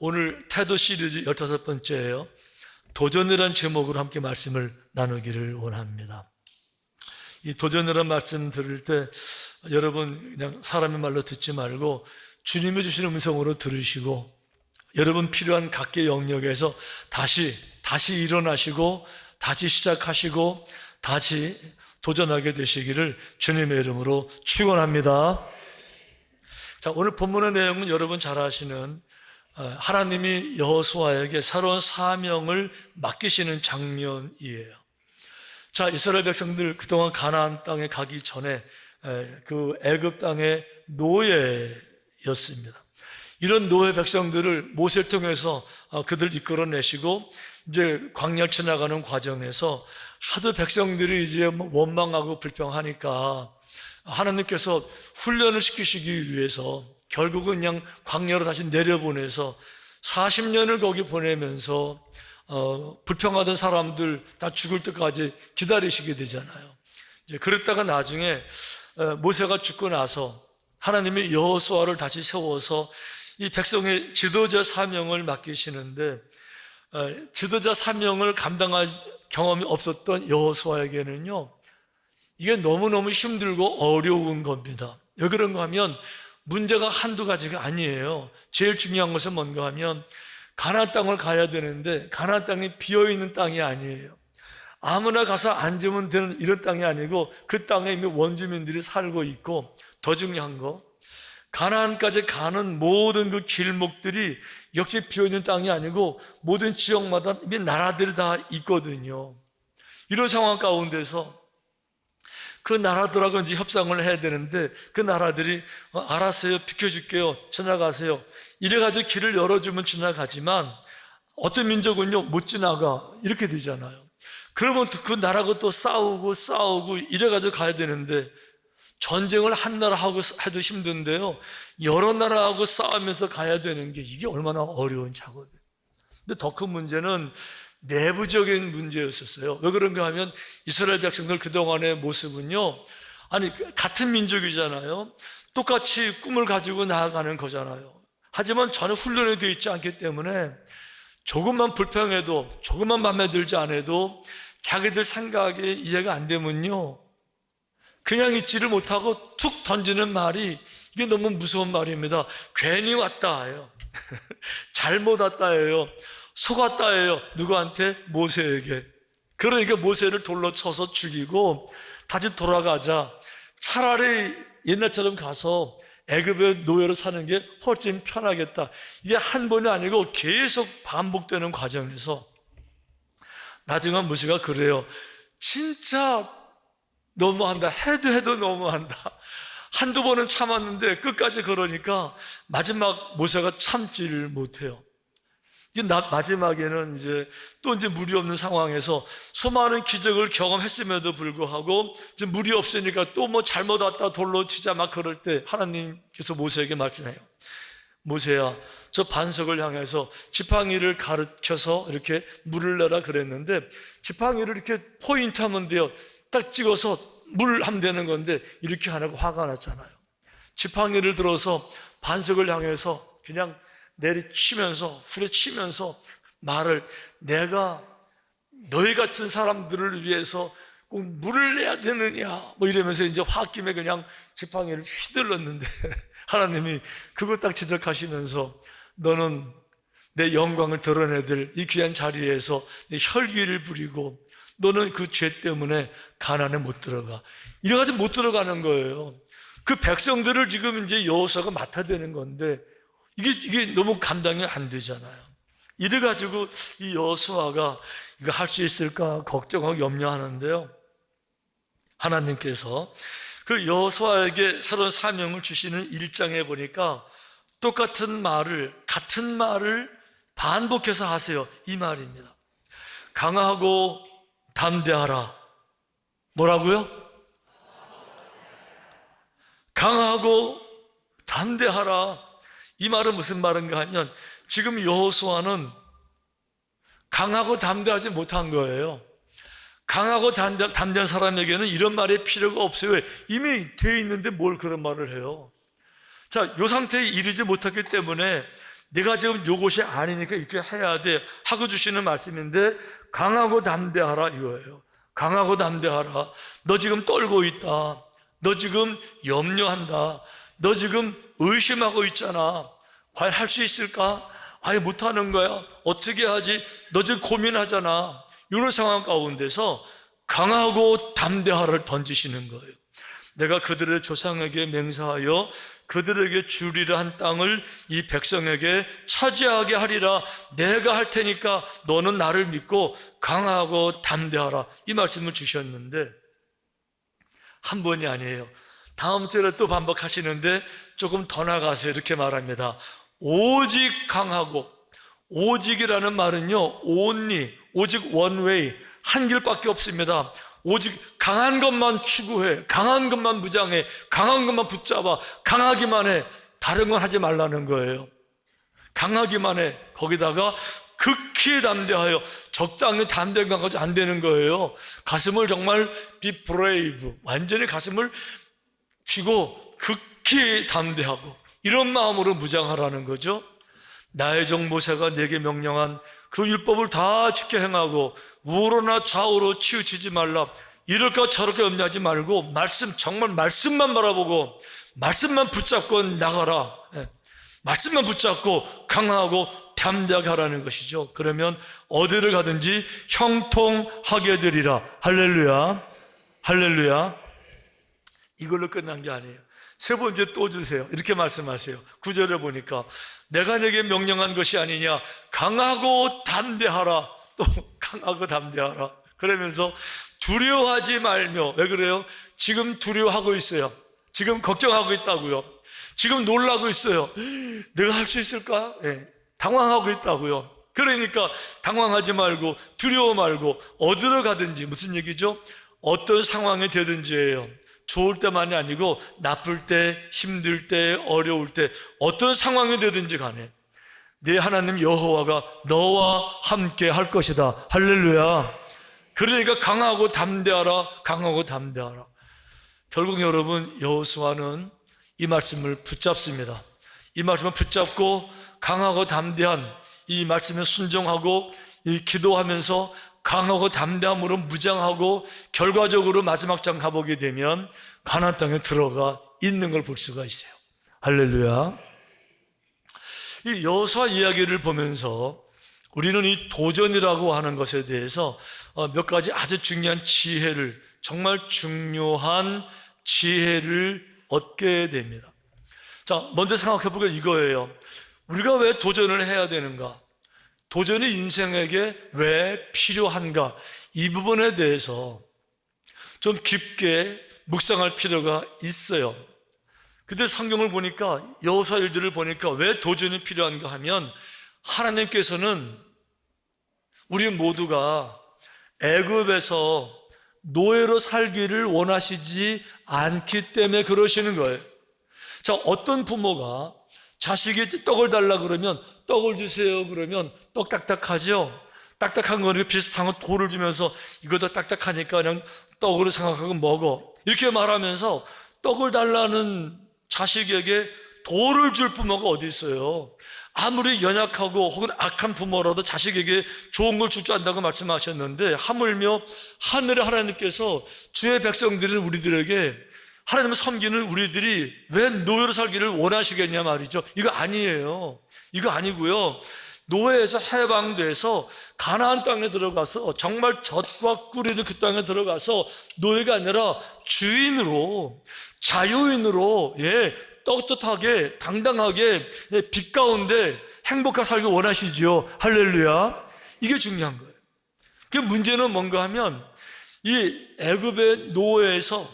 오늘 태도 시리즈 15번째예요. 도전이란 제목으로 함께 말씀을 나누기를 원합니다. 이 도전이란 말씀 들을 때 여러분 그냥 사람의 말로 듣지 말고 주님이 주시는 음성으로 들으시고 여러분 필요한 각계 영역에서 다시 일어나시고 다시 시작하시고 다시 도전하게 되시기를 주님의 이름으로 축원합니다. 자, 오늘 본문의 내용은 여러분 잘 아시는 하나님이 여호수아에게 새로운 사명을 맡기시는 장면이에요. 자, 이스라엘 백성들 그동안 가나안 땅에 가기 전에 그 애굽 땅의 노예였습니다. 이런 노예 백성들을 모세를 통해서 그들 이끌어내시고 이제 광야를 지나가는 과정에서 하도 백성들이 이제 원망하고 불평하니까 하나님께서 훈련을 시키시기 위해서 결국은 그냥 광야로 다시 내려보내서 40년을 거기 보내면서 불평하던 사람들 다 죽을 때까지 기다리시게 되잖아요. 이제 그랬다가 나중에 모세가 죽고 나서 하나님이 여호수아를 다시 세워서 이 백성의 지도자 사명을 맡기시는데 지도자 사명을 감당할 경험이 없었던 여호수아에게는요, 이게 너무너무 힘들고 어려운 겁니다. 왜 그런가 하면 문제가 한두 가지가 아니에요. 제일 중요한 것은 뭔가 하면 가나안 땅을 가야 되는데 가나안 땅이 비어있는 땅이 아니에요. 아무나 가서 앉으면 되는 이런 땅이 아니고 그 땅에 이미 원주민들이 살고 있고, 더 중요한 거, 가나안까지 가는 모든 그 길목들이 역시 비어있는 땅이 아니고 모든 지역마다 이미 나라들이 다 있거든요. 이런 상황 가운데서 그 나라들하고 이제 협상을 해야 되는데 그 나라들이 알았어요, 비켜줄게요, 지나가세요, 이래가지고 길을 열어주면 지나가지만 어떤 민족은요 못 지나가, 이렇게 되잖아요. 그러면 그 나라하고 또 싸우고 이래가지고 가야 되는데, 전쟁을 한 나라하고 해도 힘든데요, 여러 나라하고 싸우면서 가야 되는 게 이게 얼마나 어려운 차거든요. 근데 더 큰 문제는 내부적인 문제였었어요. 왜 그런가 하면 이스라엘 백성들 그동안의 모습은요, 아니 같은 민족이잖아요. 똑같이 꿈을 가지고 나아가는 거잖아요. 하지만 전혀 훈련이 되어 있지 않기 때문에 조금만 불평해도, 조금만 마음에 들지 않아도 자기들 생각에 이해가 안 되면요 그냥 있지를 못하고 툭 던지는 말이, 이게 너무 무서운 말입니다. 괜히 왔다예요. 잘못 왔다예요. 속았다예요. 누구한테? 모세에게. 그러니까 모세를 돌로 쳐서 죽이고 다시 돌아가자. 차라리 옛날처럼 가서 애굽의 노예로 사는 게 훨씬 편하겠다. 이게 한 번이 아니고 계속 반복되는 과정에서 나중에 모세가 그래요. 진짜 너무한다. 해도 너무한다. 한두 번은 참았는데 끝까지 그러니까 마지막 모세가 참지를 못해요. 이제 마지막에는 이제 물이 없는 상황에서 수많은 기적을 경험했음에도 불구하고 이제 물이 없으니까 또 잘못 왔다 돌로 치자 막 그럴 때 하나님께서 모세에게 말씀해요. 모세야, 저 반석을 향해서 지팡이를 가르쳐서 이렇게 물을 내라 그랬는데, 지팡이를 이렇게 포인트 하면 돼요. 딱 찍어서 물 하면 되는 건데 이렇게 하라고 화가 났잖아요. 지팡이를 들어서 반석을 향해서 그냥 내리치면서 후려치면서 말을, 내가 너희 같은 사람들을 위해서 꼭 물을 내야 되느냐 이러면서 이제 홧김에 그냥 지팡이를 휘둘렀는데 하나님이 그거 딱 지적하시면서, 너는 내 영광을 드러내들 이 귀한 자리에서 내 혈기를 부리고 너는 그 죄 때문에 가나안에 못 들어가. 이래가지고 못 들어가는 거예요. 그 백성들을 지금 이제 여호수아가 맡아야 되는 건데 이게 너무 감당이 안 되잖아요. 이래가지고 이 여호수아가 이거 할 수 있을까 걱정하고 염려하는데요, 하나님께서 그 여호수아에게 새로운 사명을 주시는 1장에 보니까 똑같은 말을, 같은 말을 반복해서 하세요. 이 말입니다. 강하고 담대하라. 뭐라고요? 강하고 담대하라. 이 말은 무슨 말인가 하면 지금 여호수아는 강하고 담대하지 못한 거예요. 강하고 담대한 사람에게는 이런 말이 필요가 없어요. 왜? 이미 돼 있는데 뭘 그런 말을 해요. 자, 이 상태에 이르지 못했기 때문에 내가 지금 요것이 아니니까 이렇게 해야 돼 하고 주시는 말씀인데, 강하고 담대하라 이거예요. 강하고 담대하라. 너 지금 떨고 있다. 너 지금 염려한다. 너 지금 의심하고 있잖아. 과연 할 수 있을까? 아예 못하는 거야. 어떻게 하지? 너 지금 고민하잖아. 이런 상황 가운데서 강하고 담대하라를 던지시는 거예요. 내가 그들의 조상에게 맹세하여 그들에게 주리라 한 땅을 이 백성에게 차지하게 하리라. 내가 할 테니까 너는 나를 믿고 강하고 담대하라. 이 말씀을 주셨는데, 한 번이 아니에요. 다음 절에 또 반복하시는데 조금 더 나가서 이렇게 말합니다. 오직 강하고, 오직이라는 말은요, only, 오직 one way, 한 길밖에 없습니다. 오직 강한 것만 추구해, 강한 것만 무장해, 강한 것만 붙잡아, 강하기만 해. 다른 건 하지 말라는 거예요. 강하기만 해. 거기다가 극히 담대하여, 적당히 담대한 것까지 안 되는 거예요. 가슴을 정말 be brave, 완전히 가슴을 펴고 극히 담대하고, 이런 마음으로 무장하라는 거죠. 나의 종 모세가 내게 명령한 그 율법을 다 지켜 행하고 우로나 좌우로 치우치지 말라. 이럴까 저럴까 염려하지 말고 말씀, 정말 말씀만 바라보고 말씀만 붙잡고 나가라. 말씀만 붙잡고 강하고 담대하게 하라는 것이죠. 그러면 어디를 가든지 형통하게 되리라. 할렐루야, 할렐루야. 이걸로 끝난 게 아니에요. 세 번째 또 주세요. 이렇게 말씀하세요. 9절에 보니까 내가 내게 명령한 것이 아니냐, 강하고 담대하라. 또 강하고 담대하라. 그러면서 두려워하지 말며. 왜 그래요? 지금 두려워하고 있어요. 지금 걱정하고 있다고요. 지금 놀라고 있어요. 내가 할 수 있을까? 네. 당황하고 있다고요. 그러니까 당황하지 말고 두려워 말고 어디로 가든지. 무슨 얘기죠? 어떤 상황이 되든지예요. 좋을 때만이 아니고 나쁠 때, 힘들 때, 어려울 때, 어떤 상황이 되든지 간에 네 하나님 여호와가 너와 함께 할 것이다. 할렐루야. 그러니까 강하고 담대하라. 강하고 담대하라. 결국 여러분, 여호수아는 이 말씀을 붙잡습니다. 이 말씀을 붙잡고 강하고 담대한 이 말씀에 순종하고 이 기도하면서 강하고 담대함으로 무장하고 결과적으로 마지막 장 가보게 되면 가나안 땅에 들어가 있는 걸 볼 수가 있어요. 할렐루야. 이 여호수아 이야기를 보면서 우리는 이 도전이라고 하는 것에 대해서 몇 가지 아주 중요한 지혜를, 정말 중요한 지혜를 얻게 됩니다. 자, 먼저 생각해 보면 이거예요. 우리가 왜 도전을 해야 되는가? 도전이 인생에게 왜 필요한가? 이 부분에 대해서 좀 깊게 묵상할 필요가 있어요. 근데 성경을 보니까, 여호수아 일들을 보니까 왜 도전이 필요한가 하면, 하나님께서는 우리 모두가 애굽에서 노예로 살기를 원하시지 않기 때문에 그러시는 거예요. 자, 어떤 부모가 자식이 떡을 달라 그러면 떡을 주세요 그러면 떡 딱딱하죠? 딱딱한 거는 비슷한 거 돌을 주면서 이것도 딱딱하니까 그냥 떡으로 생각하고 먹어, 이렇게 말하면서 떡을 달라는 자식에게 돌을 줄 부모가 어디 있어요? 아무리 연약하고 혹은 악한 부모라도 자식에게 좋은 걸 줄 줄 안다고 말씀하셨는데, 하물며 하늘의 하나님께서 주의 백성들은 우리들에게, 하나님을 섬기는 우리들이 왜 노예로 살기를 원하시겠냐 말이죠. 이거 아니에요. 이거 아니고요. 노예에서 해방돼서 가나안 땅에 들어가서 정말 젖과 꿀이 그 땅에 들어가서 노예가 아니라 주인으로, 자유인으로, 떳떳하게 당당하게 빛 가운데 행복하게 살기 원하시죠. 할렐루야. 이게 중요한 거예요. 그 문제는 뭔가 하면, 이 애굽의 노예에서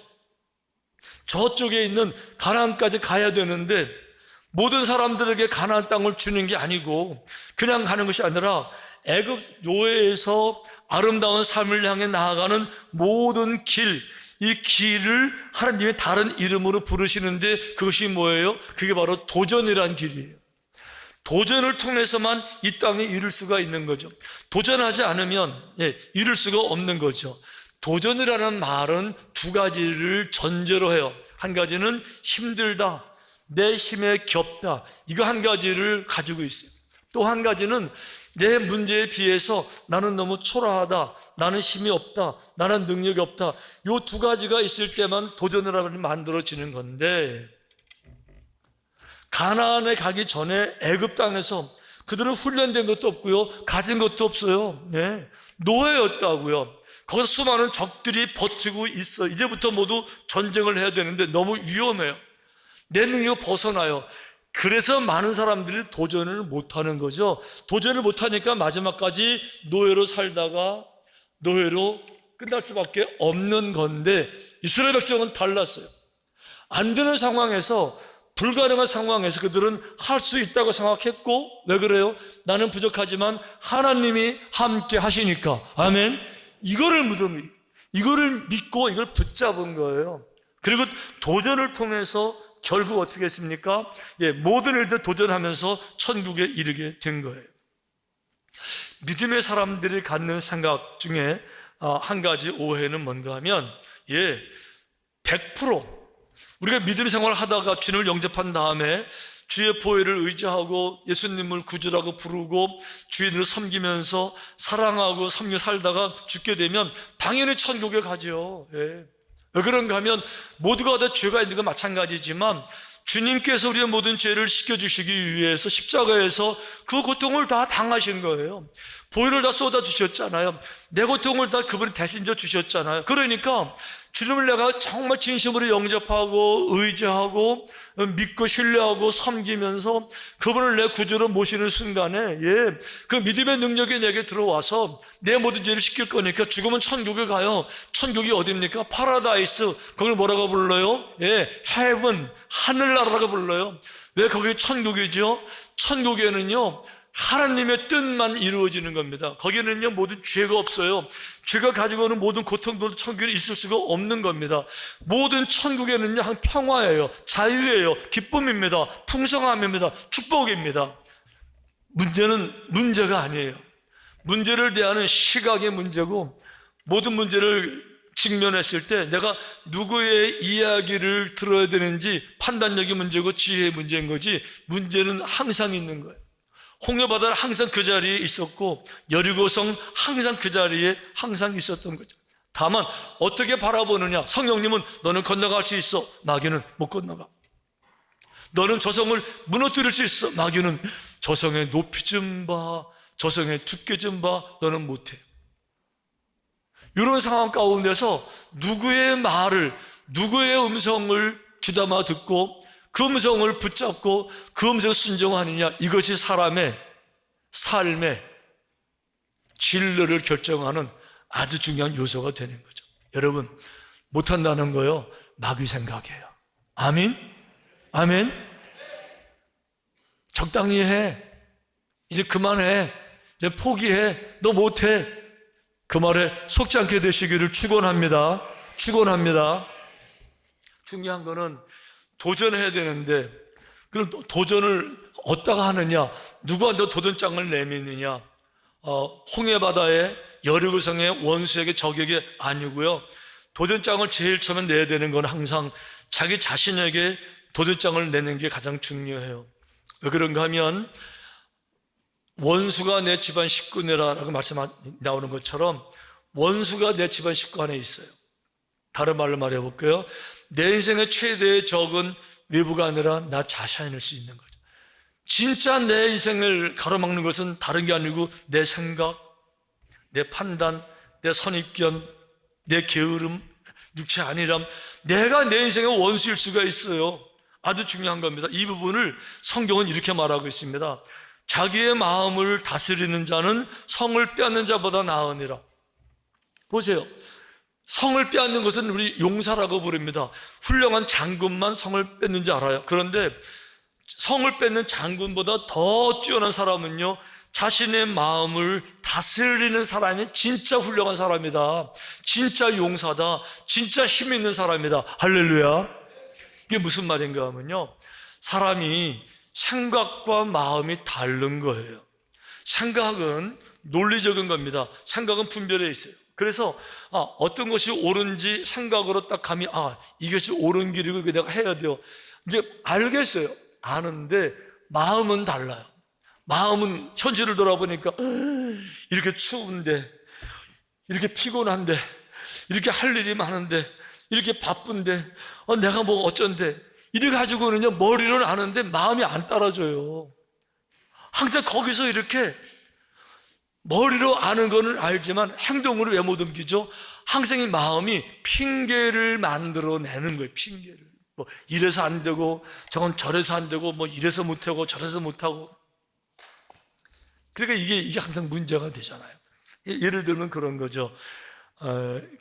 저쪽에 있는 가나안까지 가야 되는데, 모든 사람들에게 가나안 땅을 주는 게 아니고 그냥 가는 것이 아니라 애굽 노예에서 아름다운 삶을 향해 나아가는 모든 길, 이 길을 하나님의 다른 이름으로 부르시는데, 그것이 뭐예요? 그게 바로 도전이라는 길이에요. 도전을 통해서만 이 땅에 이룰 수가 있는 거죠. 도전하지 않으면 이룰 수가 없는 거죠. 도전이라는 말은 두 가지를 전제로 해요. 한 가지는 힘들다, 내 힘에 겹다. 이거 한 가지를 가지고 있어요. 또 한 가지는 내 문제에 비해서 나는 너무 초라하다, 나는 힘이 없다, 나는 능력이 없다. 이 두 가지가 있을 때만 도전을 하면 만들어지는 건데, 가나안에 가기 전에 애굽 땅에서 그들은 훈련된 것도 없고요, 가진 것도 없어요. 네. 노예였다고요. 거기서 수많은 적들이 버티고 있어. 이제부터 모두 전쟁을 해야 되는데 너무 위험해요. 내 능력 벗어나요. 그래서 많은 사람들이 도전을 못하는 거죠. 도전을 못하니까 마지막까지 노예로 살다가 노예로 끝날 수밖에 없는 건데, 이스라엘 백성은 달랐어요. 안 되는 상황에서, 불가능한 상황에서 그들은 할 수 있다고 생각했고, 왜 그래요? 나는 부족하지만 하나님이 함께 하시니까. 아멘. 이거를 믿고 이걸 붙잡은 거예요. 그리고 도전을 통해서 결국 어떻게 했습니까? 모든 일들 도전하면서 천국에 이르게 된 거예요. 믿음의 사람들이 갖는 생각 중에 한 가지 오해는 뭔가 하면, 100% 우리가 믿음 생활을 하다가 주님을 영접한 다음에 주의 보혈을 의지하고 예수님을 구주라고 부르고 주인을 섬기면서 사랑하고 섬겨 살다가 죽게 되면 당연히 천국에 가죠. 왜 그런가 하면 모두가 다 죄가 있는 건 마찬가지지만 주님께서 우리의 모든 죄를 씻겨주시기 위해서 십자가에서 그 고통을 다 당하신 거예요. 보혈을 다 쏟아주셨잖아요. 내 고통을 다 그분이 대신 져 주셨잖아요. 그러니까 주님을 내가 정말 진심으로 영접하고 의지하고 믿고 신뢰하고 섬기면서 그분을 내 구주로 모시는 순간에 그 믿음의 능력이 내게 들어와서 내 모든 죄를 씻길 거니까 죽으면 천국에 가요. 천국이 어디입니까? 파라다이스. 그걸 뭐라고 불러요? heaven, 하늘나라라고 불러요. 왜 거기 천국이죠? 천국에는요 하나님의 뜻만 이루어지는 겁니다. 거기는요 모든 죄가 없어요. 죄가 가지고 오는 모든 고통도 천국에 있을 수가 없는 겁니다. 모든 천국에는요 한 평화예요, 자유예요, 기쁨입니다, 풍성함입니다, 축복입니다. 문제는 문제가 아니에요. 문제를 대하는 시각의 문제고, 모든 문제를 직면했을 때 내가 누구의 이야기를 들어야 되는지 판단력의 문제고 지혜의 문제인 거지, 문제는 항상 있는 거예요. 홍해바다는 항상 그 자리에 있었고 여리고성 항상 그 자리에 항상 있었던 거죠. 다만 어떻게 바라보느냐. 성령님은 너는 건너갈 수 있어, 마귀는 못 건너가. 너는 저성을 무너뜨릴 수 있어, 마귀는 저성의 높이 좀 봐, 저성의 두께 좀 봐, 너는 못해. 이런 상황 가운데서 누구의 말을, 누구의 음성을 귀담아 듣고 그 음성을 붙잡고 그 음성을 순종하느냐, 이것이 사람의 삶의 진로를 결정하는 아주 중요한 요소가 되는 거죠. 여러분, 못한다는 거요 마귀 생각이에요. 아멘? 아멘? 적당히 해, 이제 그만해, 이제 포기해, 너 못해. 그 말에 속지 않게 되시기를 축원합니다. 축원합니다. 중요한 거는 도전해야 되는데, 그럼 도전을 어디다가 하느냐, 누가 너 도전장을 내미느냐. 홍해바다에 여리고성의 원수에게 적에게 아니고요, 도전장을 제일 처음에 내야 되는 건 항상 자기 자신에게 도전장을 내는 게 가장 중요해요. 왜 그런가 하면 원수가 내 집안 식구네라고 말씀 나오는 것처럼 원수가 내 집안 식구 안에 있어요. 다른 말로 말해볼게요. 내 인생의 최대의 적은 외부가 아니라 나 자신일 수 있는 거죠. 진짜 내 인생을 가로막는 것은 다른 게 아니고 내 생각, 내 판단, 내 선입견, 내 게으름, 육체 안일함. 내가 내 인생의 원수일 수가 있어요. 아주 중요한 겁니다. 이 부분을 성경은 이렇게 말하고 있습니다. 자기의 마음을 다스리는 자는 성을 빼앗는 자보다 나으니라. 보세요. 성을 빼앗는 것은 우리 용사라고 부릅니다. 훌륭한 장군만 성을 뺏는지 알아요. 그런데 성을 뺏는 장군보다 더 뛰어난 사람은요, 자신의 마음을 다스리는 사람이 진짜 훌륭한 사람이다, 진짜 용사다, 진짜 힘 있는 사람이다. 할렐루야. 이게 무슨 말인가 하면요, 사람이 생각과 마음이 다른 거예요. 생각은 논리적인 겁니다. 생각은 분별해 있어요. 그래서 어떤 것이 옳은지 생각으로 딱 감이, 이것이 옳은 길이고 이거 내가 해야 돼요. 이제 알겠어요. 아는데 마음은 달라요. 마음은 현실을 돌아보니까 이렇게 추운데, 이렇게 피곤한데, 이렇게 할 일이 많은데, 이렇게 바쁜데, 내가 뭐 어쩐데, 이래 가지고는요 머리로는 아는데 마음이 안 따라줘요. 항상 거기서 이렇게 머리로 아는 거는 알지만 행동으로 왜 못 옮기죠? 항상 이 마음이 핑계를 만들어내는 거예요. 핑계를. 뭐 이래서 안 되고, 저건 저래서 안 되고, 뭐 이래서 못하고 저래서 못하고. 그러니까 이게 항상 문제가 되잖아요. 예를 들면 그런 거죠.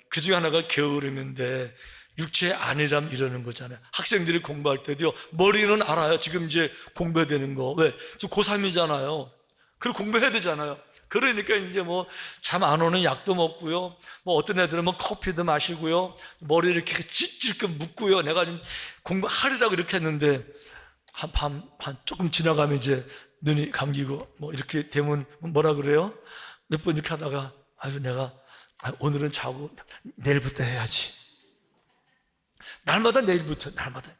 그 중에 하나가 게으름인데 육체의 안일함 이러는 거잖아요. 학생들이 공부할 때도요, 머리는 알아요. 지금 이제 공부해야 되는 거. 왜? 저 고3이잖아요. 그리고 공부해야 되잖아요. 그러니까 이제 뭐 잠 안 오는 약도 먹고요. 뭐 어떤 애들은 뭐 커피도 마시고요. 머리 이렇게 찔찔끔 묶고요. 내가 좀 공부하리라고 이렇게 했는데 한 조금 지나가면 이제 눈이 감기고 뭐 이렇게 되면 뭐라 그래요? 몇 번 이렇게 하다가 내가 오늘은 자고 내일부터 해야지. 날마다 내일부터, 날마다.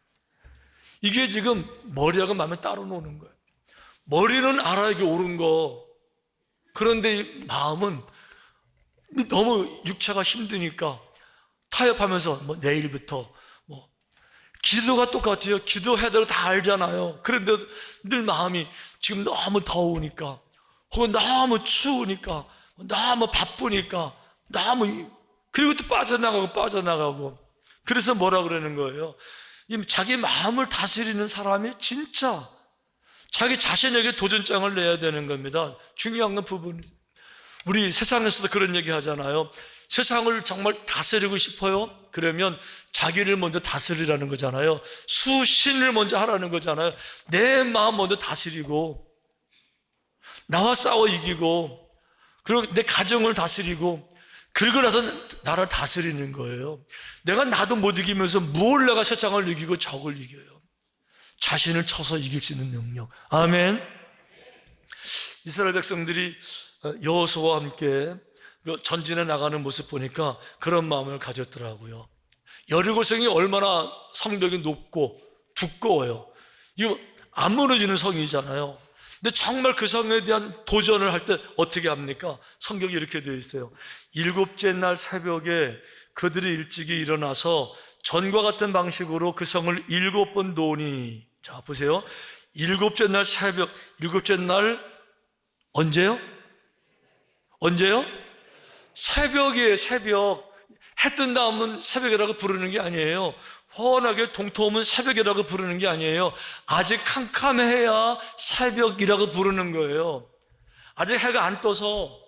이게 지금 머리하고 마음이 따로 노는 거예요. 머리는 알아, 이게 옳은 거. 그런데 이 마음은 너무 육체가 힘드니까 타협하면서 뭐 내일부터 뭐 기도가 똑같아요. 기도해야 되고 다 알잖아요. 그런데 늘 마음이 지금 너무 더우니까 혹은 너무 추우니까 너무 바쁘니까 그리고 또 빠져나가고 그래서 뭐라 그러는 거예요? 자기 마음을 다스리는 사람이 진짜 자기 자신에게 도전장을 내야 되는 겁니다. 중요한 건 부분이, 우리 세상에서도 그런 얘기 하잖아요. 세상을 정말 다스리고 싶어요? 그러면 자기를 먼저 다스리라는 거잖아요. 수신을 먼저 하라는 거잖아요. 내 마음 먼저 다스리고 나와 싸워 이기고, 그리고 내 가정을 다스리고, 그러고 나서 나를 다스리는 거예요. 내가 나도 못 이기면서 뭘 내가 세상을 이기고 적을 이겨요? 자신을 쳐서 이길 수 있는 능력. 아멘. 이스라엘 백성들이 여호수아와 함께 전진해 나가는 모습 보니까 그런 마음을 가졌더라고요. 여리고성이 얼마나 성벽이 높고 두꺼워요. 이거 안 무너지는 성이잖아요. 근데 정말 그 성에 대한 도전을 할 때 어떻게 합니까? 성경이 이렇게 되어 있어요. 일곱째 날 새벽에 그들이 일찍이 일어나서 전과 같은 방식으로 그 성을 7번 도니. 자, 보세요. 일곱째 날 새벽, 일곱째 날 언제요? 새벽이에요, 새벽. 해 뜬 다음은 새벽이라고 부르는 게 아니에요. 훤하게 동토하면 새벽이라고 부르는 게 아니에요. 아직 캄캄해야 새벽이라고 부르는 거예요. 아직 해가 안 떠서,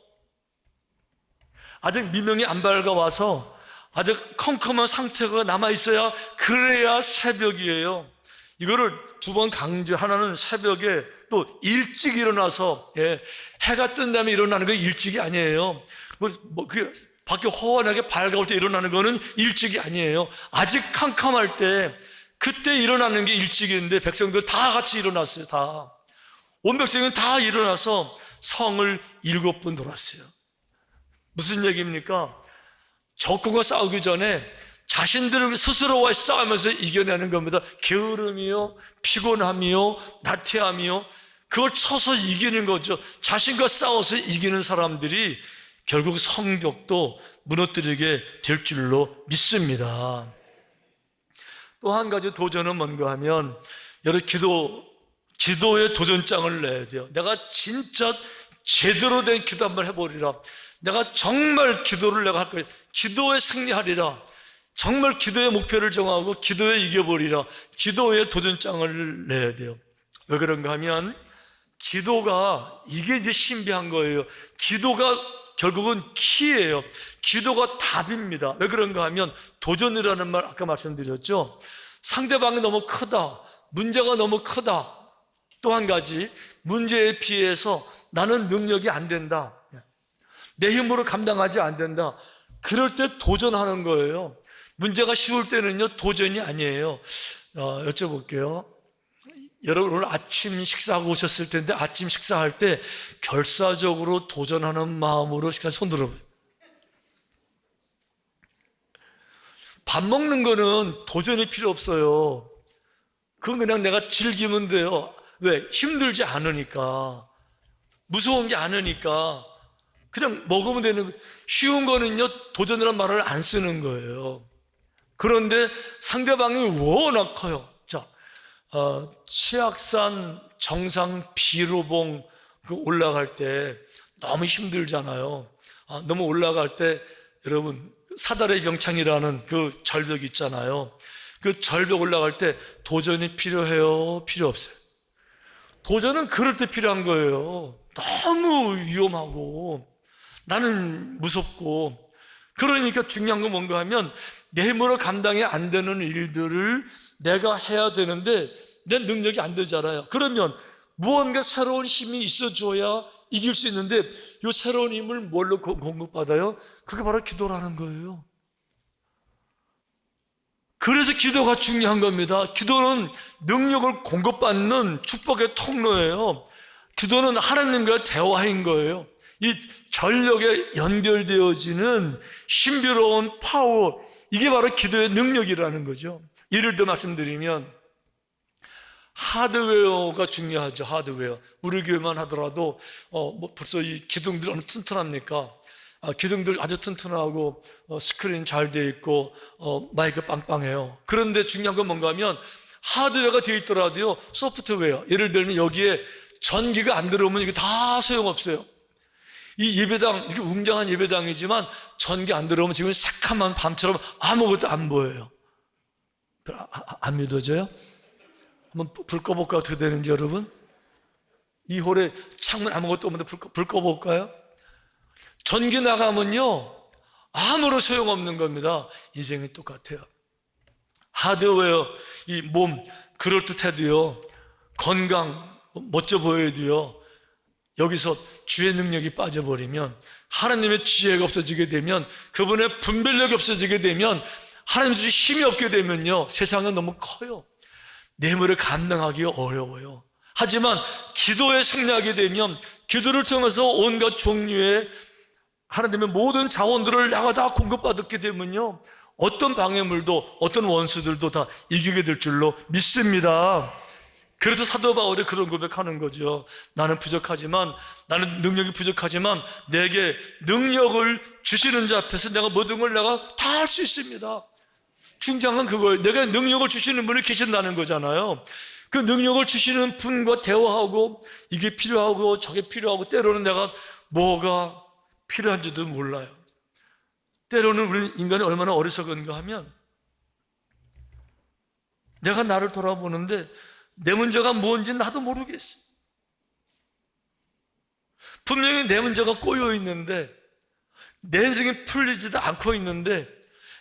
아직 미명이 안 밝아와서, 아직 컴컴한 상태가 남아있어야, 그래야 새벽이에요. 이거를 두 번 강조. 하나는 새벽에 또 일찍 일어나서, 해가 뜬 다음에 일어나는 게 일찍이 아니에요. 밖에 허원하게 밝아올 때 일어나는 거는 일찍이 아니에요. 아직 캄캄할 때, 그때 일어나는 게 일찍인데 백성들 다 같이 일어났어요. 다. 온 백성이 다 일어나서 성을 7번 돌았어요. 무슨 얘기입니까? 적군과 싸우기 전에 자신들을 스스로와 싸우면서 이겨내는 겁니다. 게으름이요, 피곤함이요, 나태함이요, 그걸 쳐서 이기는 거죠. 자신과 싸워서 이기는 사람들이 결국 성벽도 무너뜨리게 될 줄로 믿습니다. 또 한 가지 도전은 뭔가 하면, 여러분 기도의 도전장을 내야 돼요. 내가 진짜 제대로 된 기도 한번 해보리라. 내가 정말 기도를 내가 할 거예요. 기도에 승리하리라. 정말 기도의 목표를 정하고 기도에 이겨버리라. 기도의 도전장을 내야 돼요. 왜 그런가 하면, 기도가, 이게 이제 신비한 거예요. 기도가 결국은 키예요. 기도가 답입니다. 왜 그런가 하면, 도전이라는 말 아까 말씀드렸죠. 상대방이 너무 크다, 문제가 너무 크다, 또 한 가지 문제에 비해서 나는 능력이 안 된다, 내 힘으로 감당하지 안 된다. 그럴 때 도전하는 거예요. 문제가 쉬울 때는요 도전이 아니에요. 여쭤볼게요. 여러분 오늘 아침 식사하고 오셨을 텐데, 아침 식사할 때 결사적으로 도전하는 마음으로 식사 손 들어보세요. 밥 먹는 거는 도전이 필요 없어요. 그건 그냥 내가 즐기면 돼요. 왜? 힘들지 않으니까. 무서운 게 않으니까. 그냥 먹으면 되는 거예요. 쉬운 거는요, 도전이라는 말을 안 쓰는 거예요. 그런데 상대방이 워낙 커요. 자, 치악산 정상 비로봉 그 올라갈 때 너무 힘들잖아요. 너무 올라갈 때 여러분 사다리 병창이라는 그 절벽 있잖아요. 그 절벽 올라갈 때 도전이 필요해요? 필요 없어요? 도전은 그럴 때 필요한 거예요. 너무 위험하고 나는 무섭고. 그러니까 중요한 건 뭔가 하면 내 힘으로 감당이 안 되는 일들을 내가 해야 되는데 내 능력이 안 되잖아요. 그러면 무언가 새로운 힘이 있어줘야 이길 수 있는데 이 새로운 힘을 뭘로 공급받아요? 그게 바로 기도라는 거예요. 그래서 기도가 중요한 겁니다. 기도는 능력을 공급받는 축복의 통로예요. 기도는 하나님과 대화인 거예요. 이 전력에 연결되어지는 신비로운 파워, 이게 바로 기도의 능력이라는 거죠. 예를 들어 말씀드리면 하드웨어가 중요하죠. 하드웨어. 우리 교회만 하더라도 벌써 이 기둥들이 어느 튼튼합니까? 기둥들 아주 튼튼하고 스크린 잘 되어 있고 마이크 빵빵해요. 그런데 중요한 건 뭔가 하면 하드웨어가 되어 있더라도요, 소프트웨어, 예를 들면 여기에 전기가 안 들어오면 이게 다 소용없어요. 이 예배당, 이렇게 웅장한 예배당이지만 전기 안 들어오면 지금 새카만 밤처럼 아무것도 안 보여요. 안 믿어져요? 한번 불 꺼볼까요? 어떻게 되는지 여러분? 이 홀에 창문 아무것도 없는데 불 꺼볼까요? 전기 나가면요, 아무런 소용없는 겁니다. 인생이 똑같아요. 하드웨어, 이 몸 그럴듯해도요, 건강 멋져 보여도요, 여기서 주의 능력이 빠져버리면, 하나님의 지혜가 없어지게 되면, 그분의 분별력이 없어지게 되면, 하나님 주신 힘이 없게 되면요, 세상은 너무 커요. 내 힘으로 감당하기 어려워요. 하지만 기도에 승리하게 되면, 기도를 통해서 온갖 종류의 하나님의 모든 자원들을 내가 다 공급받게 되면요, 어떤 방해물도 어떤 원수들도 다 이기게 될 줄로 믿습니다. 그래서 사도 바울이 그런 고백하는 거죠. 나는 부족하지만, 나는 능력이 부족하지만 내게 능력을 주시는 자 앞에서 내가 모든 걸 내가 다 할 수 있습니다. 중요한 그거예요. 내가 능력을 주시는 분이 계신다는 거잖아요. 그 능력을 주시는 분과 대화하고, 이게 필요하고 저게 필요하고, 때로는 내가 뭐가 필요한지도 몰라요. 때로는 우리 인간이 얼마나 어리석은가 하면, 내가 나를 돌아보는데 내 문제가 뭔지 나도 모르겠어. 분명히 내 문제가 꼬여 있는데, 내 인생이 풀리지도 않고 있는데,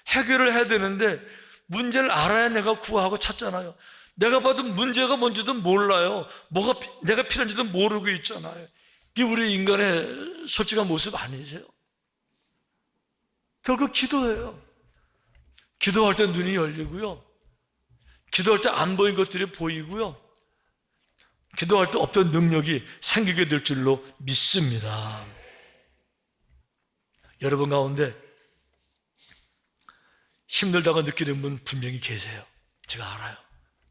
해결을 해야 되는데 문제를 알아야 내가 구하고 찾잖아요. 내가 봐도 문제가 뭔지도 몰라요. 뭐가 내가 필요한지도 모르고 있잖아요. 이게 우리 인간의 솔직한 모습 아니세요? 결국 기도예요. 기도할 때 눈이 열리고요, 기도할 때 안 보인 것들이 보이고요, 기도할 때 없던 능력이 생기게 될 줄로 믿습니다. 여러분 가운데 힘들다고 느끼는 분 분명히 계세요. 제가 알아요.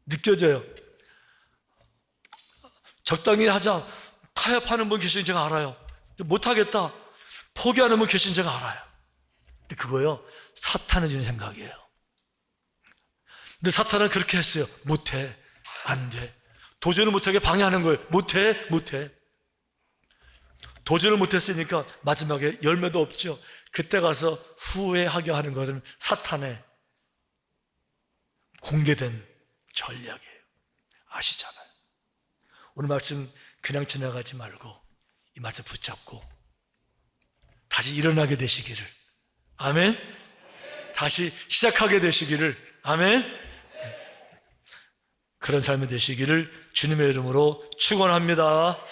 느껴져요. 적당히 하자 타협하는 분 계신 제가 알아요. 못하겠다 포기하는 분 계신 제가 알아요. 근데 그거요, 사탄이 주는 생각이에요. 근데 사탄은 그렇게 했어요. 못해, 안 돼. 도전을 못하게 방해하는 거예요. 못해. 도전을 못했으니까 마지막에 열매도 없죠. 그때 가서 후회하게 하는 것은 사탄의 공개된 전략이에요. 아시잖아요. 오늘 말씀 그냥 지나가지 말고 이 말씀 붙잡고 다시 일어나게 되시기를, 아멘. 다시 시작하게 되시기를, 아멘. 그런 삶이 되시기를 주님의 이름으로 축원합니다.